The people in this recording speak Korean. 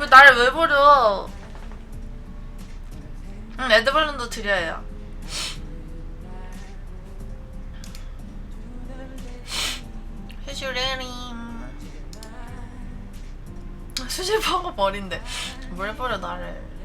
나를 왜 버려? 응, 에드벌룬도 드려요. 휴슈레림. 수집하고 버린대. 뭘 버려 나를.